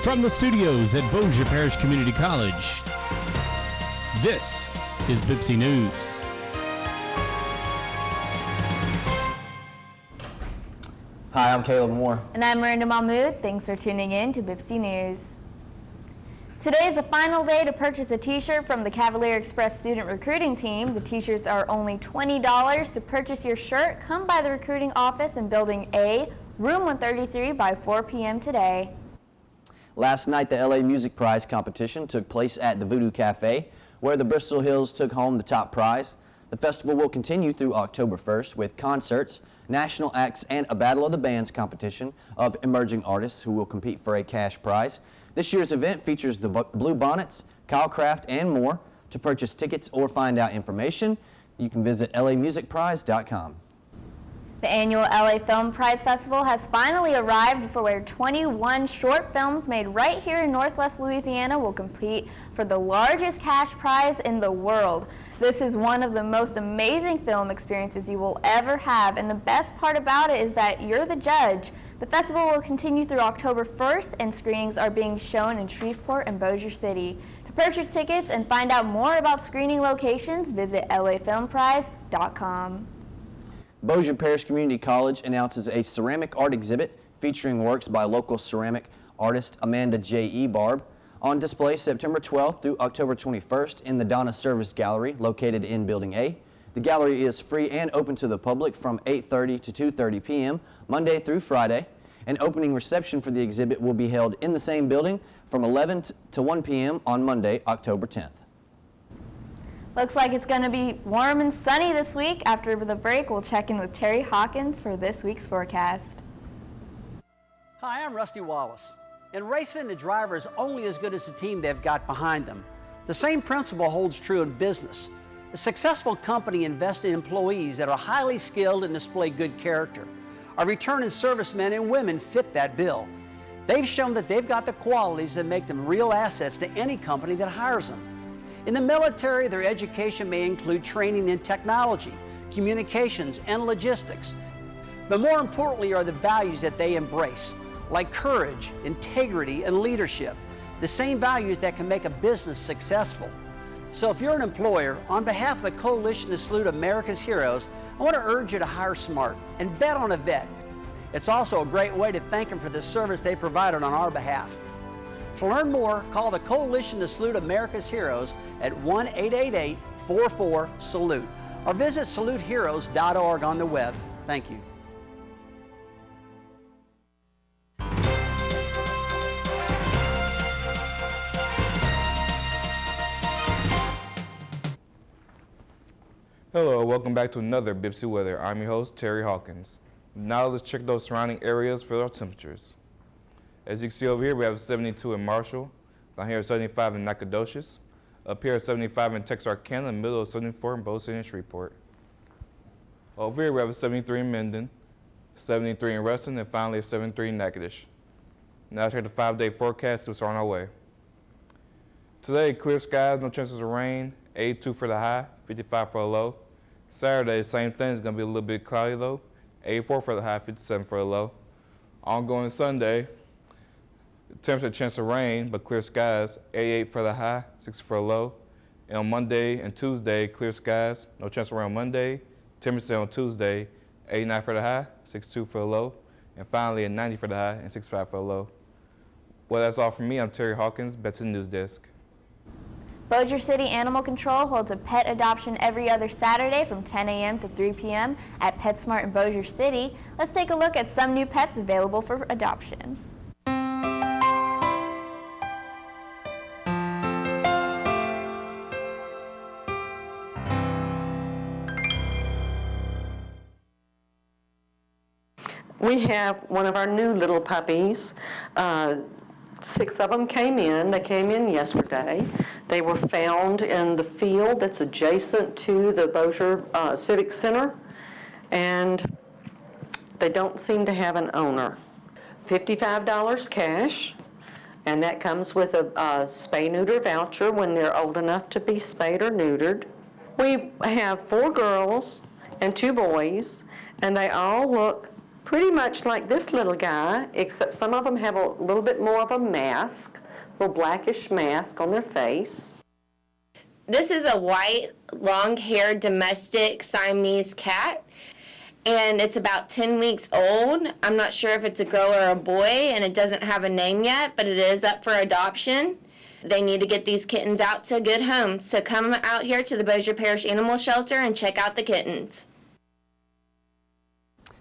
From the studios at Bossier Parish Community College, this is BPCC News. Hi, I'm Caleb Moore. And I'm Miranda Mahmood. Thanks for tuning in to BPCC News. Today is the final day to purchase a t-shirt from the Cavalier Express student recruiting team. The t-shirts are only $20. To purchase your shirt, come by the recruiting office in Building A, Room 133 by 4 p.m. today. Last night, the LA Music Prize competition took place at the Voodoo Cafe, where the Bristol Hills took home the top prize. The festival will continue through October 1st with concerts, national acts, and a Battle of the Bands competition of emerging artists who will compete for a cash prize. This year's event features the Blue Bonnets, Kyle Craft, and more. To purchase tickets or find out information, you can visit lamusicprize.com. The annual LA Film Prize Festival has finally arrived, for where 21 short films made right here in Northwest Louisiana will compete for the largest cash prize in the world. This is one of the most amazing film experiences you will ever have, and the best part about it is that you're the judge. The festival will continue through October 1st, and screenings are being shown in Shreveport and Bossier City. To purchase tickets and find out more about screening locations, visit lafilmprize.com. Bossier Parish Community College announces a ceramic art exhibit featuring works by local ceramic artist Amanda J. Barb on display September 12th through October 21st in the Donna Service Gallery located in Building A. The gallery is free and open to the public from 8:30 to 2:30 p.m. Monday through Friday. An opening reception for the exhibit will be held in the same building from 11 to 1 p.m. on Monday, October 10th. Looks like it's going to be warm and sunny this week. After the break, we'll check in with Terry Hawkins for this week's forecast. Hi, I'm Rusty Wallace. In racing, the driver is only as good as the team they've got behind them. The same principle holds true in business. A successful company invests in employees that are highly skilled and display good character. Our returning servicemen and women fit that bill. They've shown that they've got the qualities that make them real assets to any company that hires them. In the military, their education may include training in technology, communications, and logistics. But more importantly are the values that they embrace, like courage, integrity, and leadership, the same values that can make a business successful. So if you're an employer, on behalf of the Coalition to Salute America's Heroes, I want to urge you to hire smart and bet on a vet. It's also a great way to thank them for the service they provided on our behalf. To learn more, call the Coalition to Salute America's Heroes at 1-888-44-SALUTE or visit saluteheroes.org on the web. Thank you. Hello, welcome back to another BPCC Weather. I'm your host, Terry Hawkins. Now let's check those surrounding areas for our temperatures. As you can see over here, we have 72 in Marshall. Down here, 75 in Nacogdoches. Up here, 75 in Texarkana, middle of 74 in Bossier and Shreveport. Over here, we have a 73 in Minden, 73 in Ruston, and finally a 73 in Natchitoches. Now let's check the 5-day forecast to what's on our way. Today, clear skies, no chances of rain, 82 for the high, 55 for the low. Saturday, same thing, it's going to be a little bit cloudy though, 84 for the high, 57 for the low. Ongoing Sunday, temperature chance of rain, but clear skies, 88 for the high, 60 for the low. And on Monday and Tuesday, clear skies, no chance of rain on Monday. Temperature on Tuesday, 89 for the high, 62 for the low. And finally, a 90 for the high and 65 for the low. Well, that's all from me. I'm Terry Hawkins, back to the news desk. Bossier City Animal Control holds a pet adoption every other Saturday from 10 a.m. to 3 p.m. at PetSmart in Bossier City. Let's take a look at some new pets available for adoption. We have one of our new little puppies. 6 of them came in. They came in yesterday. They were found in the field that's adjacent to the Bossier Civic Center, and they don't seem to have an owner. $55 cash, and that comes with a spay-neuter voucher when they're old enough to be spayed or neutered. We have 4 girls and 2 boys, and they all look pretty much like this little guy, except some of them have a little bit more of a mask, a little blackish mask on their face. This is a white, long-haired domestic Siamese cat, and it's about 10 weeks old. I'm not sure if it's a girl or a boy, and it doesn't have a name yet, but it is up for adoption. They need to get these kittens out to a good home, so come out here to the Bossier Parish Animal Shelter and check out the kittens.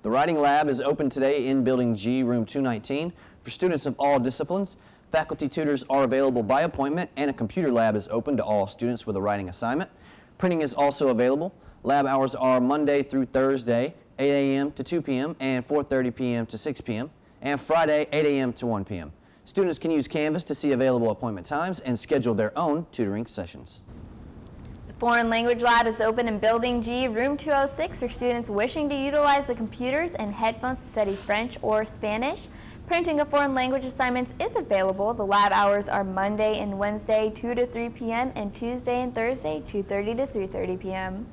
The Writing Lab is open today in Building G, Room 219, for students of all disciplines. Faculty tutors are available by appointment, and a computer lab is open to all students with a writing assignment. Printing is also available. Lab hours are Monday through Thursday, 8 a.m. to 2 p.m. and 4:30 p.m. to 6 p.m. and Friday, 8 a.m. to 1 p.m. Students can use Canvas to see available appointment times and schedule their own tutoring sessions. The Foreign Language Lab is open in Building G, Room 206, for students wishing to utilize the computers and headphones to study French or Spanish. Printing of foreign language assignments is available. The lab hours are Monday and Wednesday, 2 to 3 p.m., and Tuesday and Thursday, 2:30 to 3:30 p.m.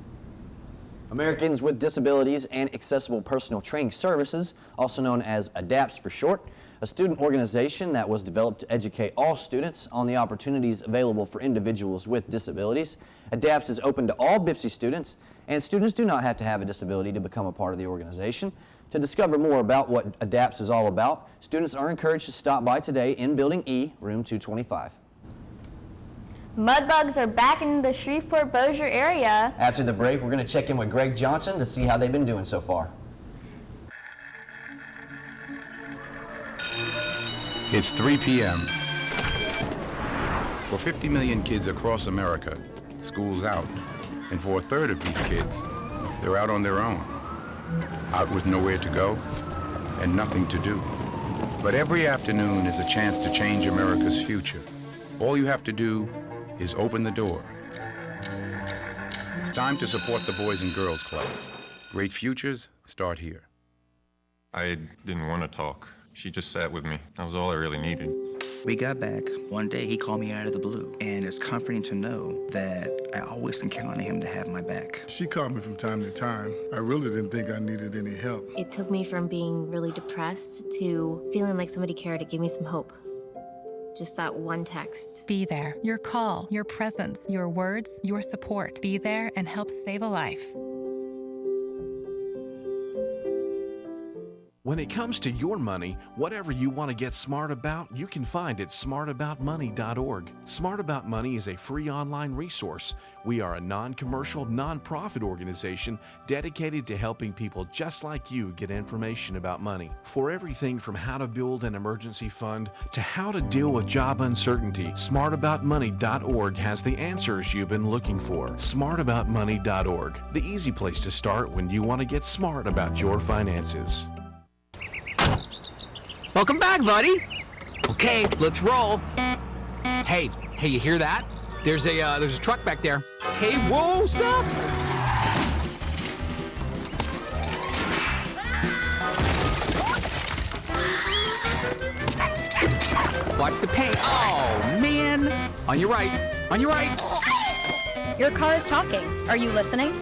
Americans with Disabilities and Accessible Personal Training Services, also known as ADAPTS for short, a student organization that was developed to educate all students on the opportunities available for individuals with disabilities. ADAPTS is open to all BPCC students, and students do not have to have a disability to become a part of the organization. To discover more about what ADAPTS is all about, students are encouraged to stop by today in Building E, Room 225. Mudbugs are back in the Shreveport-Bossier area. After the break, we're going to check in with Greg Johnson to see how they've been doing so far. It's 3 p.m. For 50 million kids across America, school's out. And for a third of these kids, they're out on their own. Out with nowhere to go and nothing to do. But every afternoon is a chance to change America's future. All you have to do is open the door. It's time to support the Boys and Girls Clubs. Great futures start here. I didn't want to talk. She just sat with me. That was all I really needed. We got back. One day he called me out of the blue, and it's comforting to know that I always can count on him to have my back. She called me from time to time. I really didn't think I needed any help. It took me from being really depressed to feeling like somebody cared. It gave me some hope. Just that one text. Be there. Your call, your presence, your words, your support. Be there and help save a life. When it comes to your money, whatever you want to get smart about, you can find at smartaboutmoney.org. Smart About Money is a free online resource. We are a non-commercial, non-profit organization dedicated to helping people just like you get information about money. For everything from how to build an emergency fund to how to deal with job uncertainty, smartaboutmoney.org has the answers you've been looking for. Smartaboutmoney.org, the easy place to start when you want to get smart about your finances. Welcome back, buddy. Okay, let's roll. Hey, you hear that? There's a truck back there. Hey, whoa, stop! Watch the paint. Oh, man. On your right. On your right. Your car is talking. Are you listening?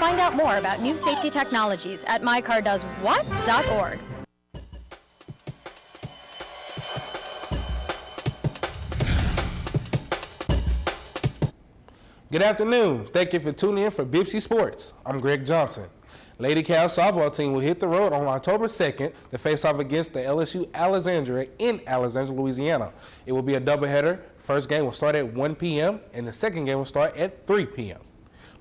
Find out more about new safety technologies at mycardoeswhat.org. Good afternoon. Thank you for tuning in for BPCC Sports. I'm Greg Johnson. Lady Cal softball team will hit the road on October 2nd to face off against the LSU Alexandria in Alexandria, Louisiana. It will be a doubleheader. First game will start at 1 p.m. and the second game will start at 3 p.m.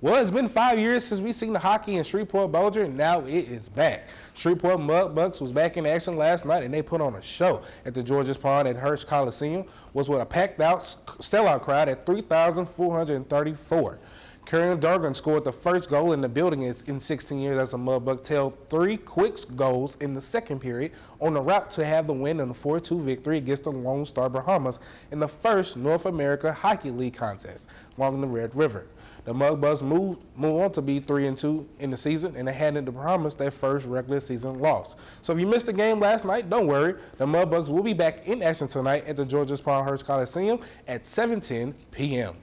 Well, it's been 5 years since we've seen the hockey in Shreveport-Bossier, and now it is back. Shreveport Mudbucks was back in action last night, and they put on a show at the Georges Pond at Hearst Coliseum, was with a packed-out sellout crowd at 3,434. Karen Durgan scored the first goal in the building in 16 years as a Mudbuck, tailed 3 quick goals in the second period on the route to have the win in a 4-2 victory against the Lone Star Bahamas in the first North America Hockey League contest along the Red River. The Mudbucks move on to be 3-2 in the season, and they handed the Bahamas their first regular season loss. So if you missed the game last night, don't worry. The Mudbucks will be back in action tonight at the Georges Pond Hearst Coliseum at 7:10 p.m.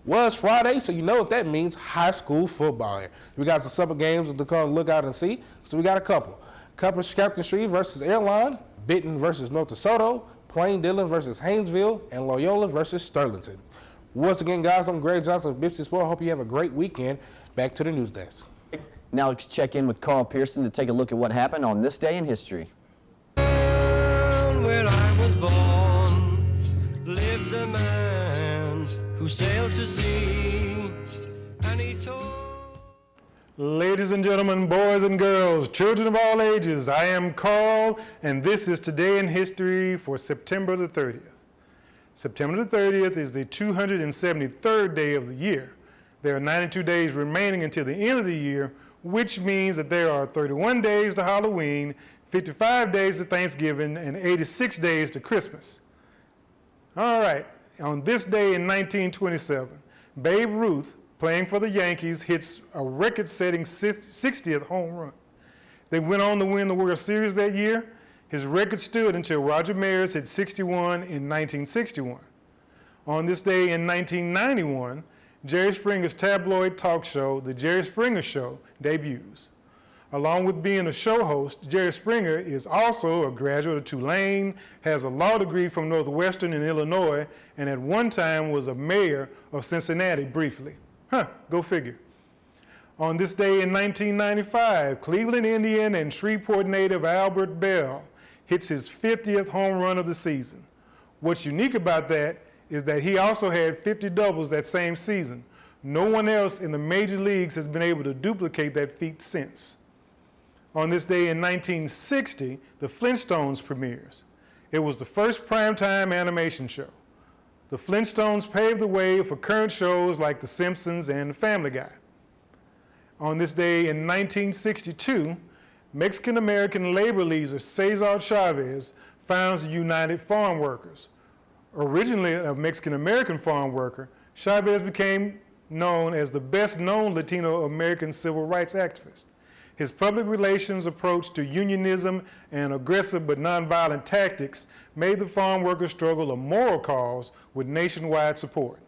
Well, it's Friday, so you know what that means, high school football here. We got some summer games to come look out and see, so we got a couple. Captain Street versus Airline, Benton versus North DeSoto, Plain Dillon versus Haynesville, and Loyola versus Sterlington. Once again, guys, I'm Greg Johnson of BPCC Sport. I hope you have a great weekend. Back to the news desk. Now let's check in with Carl Pearson to take a look at what happened on this day in history. Where I was born lived a man who sailed to sea, and he told... Ladies and gentlemen, boys and girls, children of all ages, I am Carl, and this is Today in History for September the 30th. September the 30th is the 273rd day of the year. There are 92 days remaining until the end of the year, which means that there are 31 days to Halloween, 55 days to Thanksgiving, and 86 days to Christmas. All right, on this day in 1927, Babe Ruth, playing for the Yankees, hits a record-setting 60th home run. They went on to win the World Series that year. His record stood until Roger Maris hit 61 in 1961. On this day in 1991, Jerry Springer's tabloid talk show, The Jerry Springer Show, debuts. Along with being a show host, Jerry Springer is also a graduate of Tulane, has a law degree from Northwestern in Illinois, and at one time was a mayor of Cincinnati briefly. Go figure. On this day in 1995, Cleveland Indian and Shreveport native Albert Bell hits his 50th home run of the season. What's unique about that is that he also had 50 doubles that same season. No one else in the major leagues has been able to duplicate that feat since. On this day in 1960, The Flintstones premieres. It was the first primetime animation show. The Flintstones paved the way for current shows like The Simpsons and Family Guy. On this day in 1962, Mexican-American labor leader Cesar Chavez founds the United Farm Workers. Originally a Mexican-American farm worker, Chavez became known as the best-known Latino-American civil rights activist. His public relations approach to unionism and aggressive but nonviolent tactics made the farm workers' struggle a moral cause with nationwide support.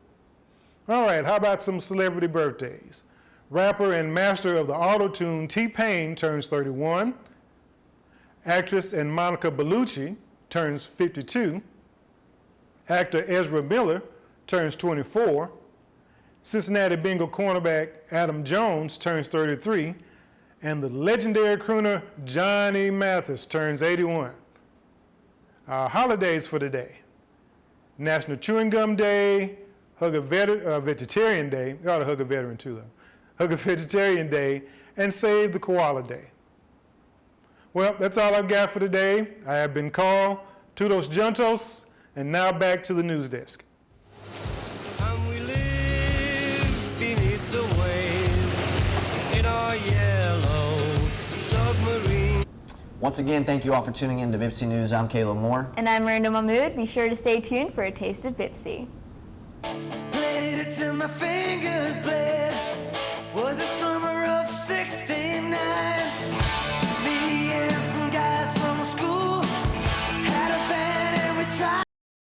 All right, how about some celebrity birthdays? Rapper and master of the auto-tune T-Pain turns 31. Actress and Monica Bellucci turns 52. Actor Ezra Miller turns 24. Cincinnati Bengal cornerback Adam Jones turns 33. And the legendary crooner Johnny Mathis turns 81. Holidays for today: National Chewing Gum Day, Hug a Vegetarian Day. You ought to hug a veteran too, though. Hug a Vegetarian Day, and Save the Koala Day. Well, that's all I've got for today. I have been Carl, Tudos Juntos, and now back to the news desk. And we live beneath the waves in our yellow submarine. Once again, thank you all for tuning in to BPCC News. I'm Caleb Moore. And I'm Miranda Mahmood. Be sure to stay tuned for a taste of BPCC. Played it till my fingers bled. Was it some